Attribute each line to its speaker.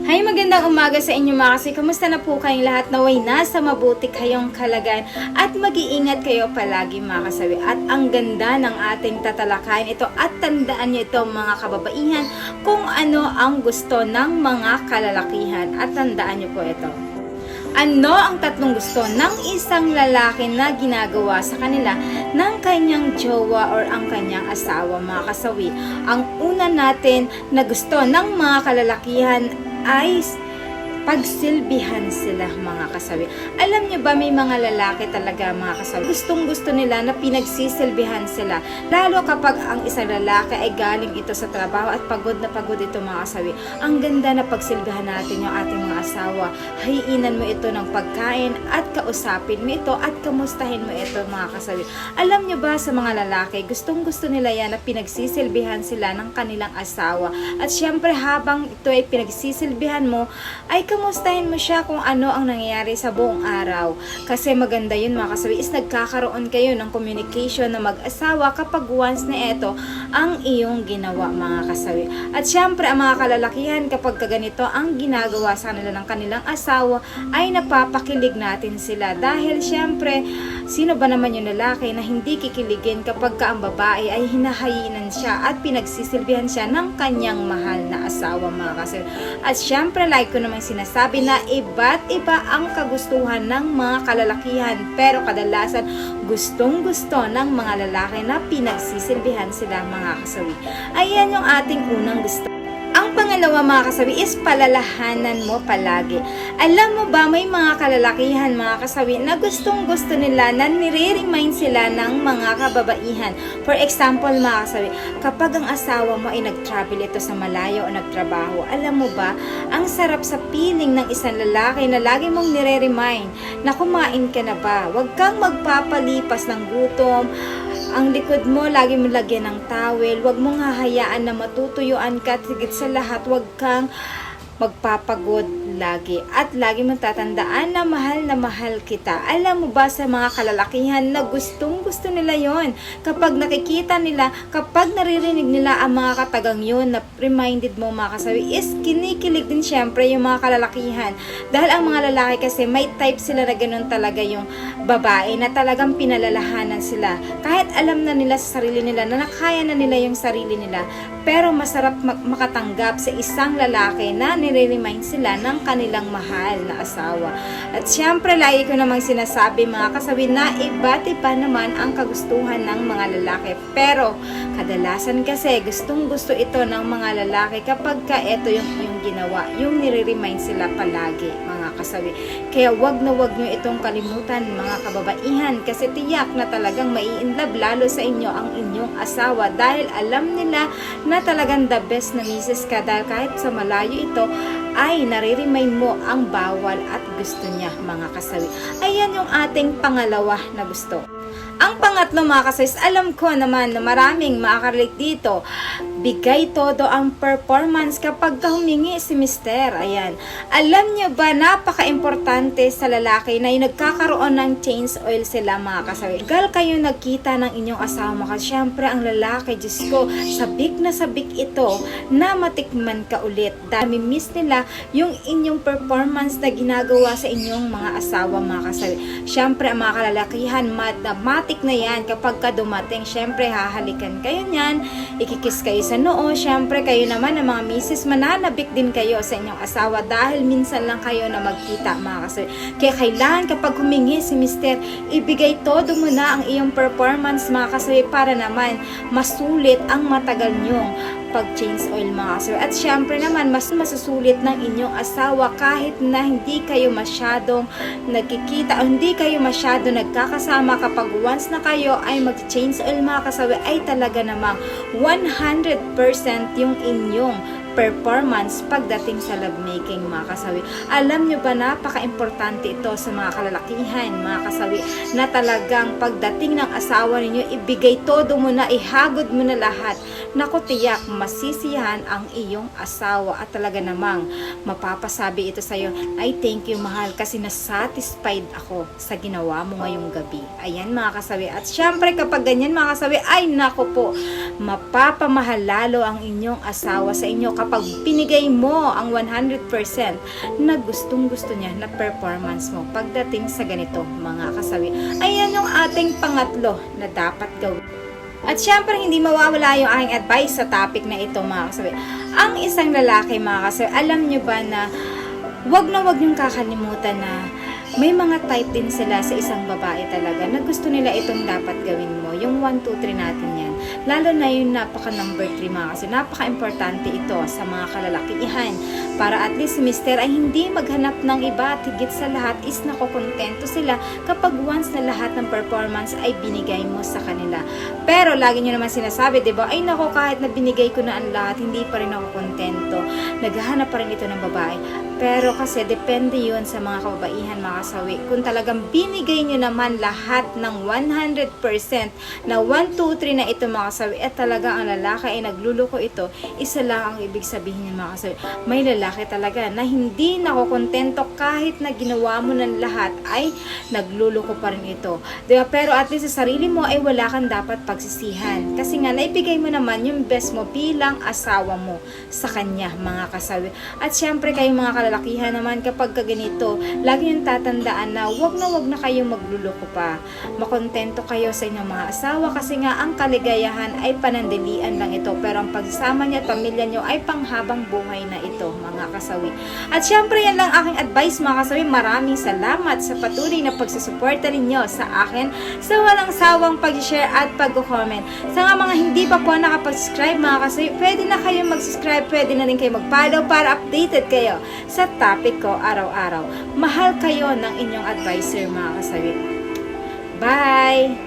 Speaker 1: Hi, magandang umaga sa inyo mga kasi. Kamusta na po kayong lahat? Naway nasa mabuti kayong kalagayan at mag-iingat kayo palagi mga kasawi. At ang ganda ng ating tatalakayin ito at tandaan nyo ito mga kababaihan kung ano ang gusto ng mga kalalakihan. At tandaan nyo po ito. Ano ang tatlong gusto ng isang lalaki na ginagawa sa kanila ng kanyang jowa or ang kanyang asawa mga kasawi? Ang una natin na gusto ng mga kalalakihan ay pagsilbihan sila mga kasawi. Alam niyo ba may mga lalaki talaga mga kasawi, gustong gusto nila na pinagsisilbihan sila. Lalo kapag ang isang lalaki ay galing ito sa trabaho at pagod na pagod ito mga kasawi. Ang ganda na pagsilbihan natin yung ating mga asawa. Hayiinan mo ito ng pagkain at kausapin mo ito at kamustahin mo ito mga kasawi. Alam niyo ba sa mga lalaki, gustong gusto nila yan na pinagsisilbihan sila ng kanilang asawa. At syempre habang ito ay pinagsisilbihan mo, ay kamustahin mo siya kung ano ang nangyayari sa buong araw. Kasi maganda yun mga kasawi is nagkakaroon kayo ng communication na mag-asawa kapag once na ito ang iyong ginawa mga kasawi. At syempre ang mga kalalakihan kapag ganito ang ginagawa sa kanila ng kanilang asawa ay napapakilig natin sila. Dahil syempre sino ba naman yung lalaki na hindi kikiligin kapag ka ang babae ay hinahayinan siya at pinagsisilbihan siya ng kanyang mahal na asawa mga kasawi. At syempre like ko naman sinasabi na iba't iba ang kagustuhan ng mga kalalakihan pero kadalasan gustong-gusto ng mga lalaki na pinagsisilbihan sila mga kasawi. Ayan yung ating unang gusto. Ang pangalawa mga kasawi is palalahanan mo palagi. Alam mo ba may mga kalalakihan mga kasawi na gustong gusto nila na nire-remind sila ng mga kababaihan. For example mga kasawi, kapag ang asawa mo ay nag-travel ito sa malayo o nagtrabaho, alam mo ba, ang sarap sa feeling ng isang lalaki na lagi mong nire-remind na kumain ka na ba? Huwag kang magpapalipas ng gutom. Ang likod mo, lagi mo lagyan ng towel. Huwag mong hahayaan na matutuyuan ka. At higit sa lahat, huwag kang magpapagod lagi. At lagi mong tatandaan na mahal kita. Alam mo ba sa mga kalalakihan na gustong gusto nila yon? Kapag nakikita nila, kapag naririnig nila ang mga katagang yon na reminded mo mga kasawi, is kinikilig din syempre yung mga kalalakihan. Dahil ang mga lalaki kasi may type sila na ganun talaga yung babae na talagang pinalalahanan sila. Kahit alam na nila sa sarili nila na nakaya na nila yung sarili nila, pero masarap makatanggap sa isang lalaki na nire-remind sila ng kanilang mahal na asawa. At syempre, lagi ko namang sinasabi mga kasawi na iba't iba naman ang kagustuhan ng mga lalaki. Pero, kadalasan kasi gustong gusto ito ng mga lalaki kapag ka ito yung ginawa, yung nire-remind sila palagi mga kasawi. Kaya wag na wag nyo itong kalimutan mga kababaihan kasi tiyak na talagang mai-inlove lalo sa inyo ang inyong asawa dahil alam nila na talagang the best na misis ka dahil kahit sa malayo ito ay nare-remind mo ang bawal at gusto niya mga kasawi. Ayan yung ating pangalawa na gusto. Ang pangatlo mga kasawi, alam ko naman na maraming makakarelate dito. Bigay todo ang performance kapag humingi si mister. Ayan. Alam niyo ba, napaka-importante sa lalaki na yung nagkakaroon ng change oil sila mga kasawi. Gal kayo nagkita ng inyong asawa mo kasi syempre ang lalaki, Diyos ko, sabik na sabik ito na matikman ka ulit. Dahil miss nila yung inyong performance na ginagawa sa inyong mga asawa mga kasawi. Syempre ang mga kalalakihan, matik na yan kapag ka dumating. Syempre hahalikan kayo niyan, ikikis kayo sa noo. Syempre kayo naman ang mga misis, mananabik din kayo sa inyong asawa dahil minsan lang kayo na magkita mga kasawi. Kaya kailangan kapag humingi si mister, ibigay todo mo na ang iyong performance mga kasawi para naman masulit ang matagal nyong pag-change oil mga kasawi. At syempre naman mas masusulit ng inyong asawa kahit na hindi kayo masyadong nagkikita o hindi kayo masyado nagkakasama. Kapag once na kayo ay mag-change oil mga kasawi ay talaga namang 100% yung inyong performance pagdating sa lovemaking mga kasawi. Alam nyo ba napaka-importante ito sa mga kalalakihan mga kasawi na talagang pagdating ng asawa ninyo ibigay todo mo na, ihagod mo na lahat. Naku tiyak, masisiyahan ang iyong asawa at talaga namang mapapasabi ito sa'yo, ay thank you mahal kasi nasatisfied ako sa ginawa mo ngayong gabi. Ayan mga kasawi. At syempre kapag ganyan mga kasawi, ay naku po, mapapamahal lalo ang inyong asawa sa inyo kapag pinigay mo ang 100% na gustong-gusto niya na performance mo pagdating sa ganito mga kasawi. Ayan yung ating pangatlo na dapat gawin. At syempre, hindi mawawala yung aking advice sa topic na ito mga kasawi. Ang isang lalaki mga kasawi, alam nyo ba na wag niyong kakalimutan na may mga type din sila sa isang babae talaga na gusto nila itong dapat gawin mo. Yung 1, 2, 3 natin yan. Lalo na yung napaka number 3 mga kasi napaka-importante ito sa mga kalalakihan. Para at least si Mister ay hindi maghanap ng iba at higit sa lahat is nakokontento sila kapag once na lahat ng performance ay binigay mo sa kanila. Pero lagi nyo naman sinasabi, diba? Ay nako, kahit na binigay ko na ang lahat, hindi pa rin ako kontento. Naghahanap pa rin ito ng babae. Pero kasi depende yun sa mga kababaihan mga kasawi. Kung talagang binigay nyo naman lahat ng 100% na 1, 2, 3 na ito mga kasawi at talaga ang lalaki ay nagluloko ito, isa lang ang ibig sabihin niya mga kasawi. May lalaki talaga na hindi nakokontento kahit na ginawa mo ng lahat ay nagluloko pa rin ito. Diba? Pero at least sa sarili mo ay wala kang dapat pagsisihan. Kasi nga naibigay mo naman yung best mo bilang asawa mo sa kanya mga kasawi. At syempre kayong mga kalalakihan naman kapag kaganito, lagi yung tatandaan na wag na kayong magluloko pa. Makontento kayo sa inyong mga asawa kasi nga ang kaligayahan ay panandalian lang ito. Pero ang pagsasama niya at pamilya niyo ay panghabang buhay na ito mga kasawi. At syempre yan lang aking advice mga kasawi. Maraming salamat sa patuloy na pagsusuporta ninyo sa akin sa walang sawang pag-share at pag-comment. Sa nga mga hindi pa po nakapag-subscribe mga kasawi, pwede na kayo mag-subscribe, pwede na rin kayo mag-follow para updated kayo sa topic ko araw-araw. Mahal kayo ng inyong advisor mga kasawi. Bye!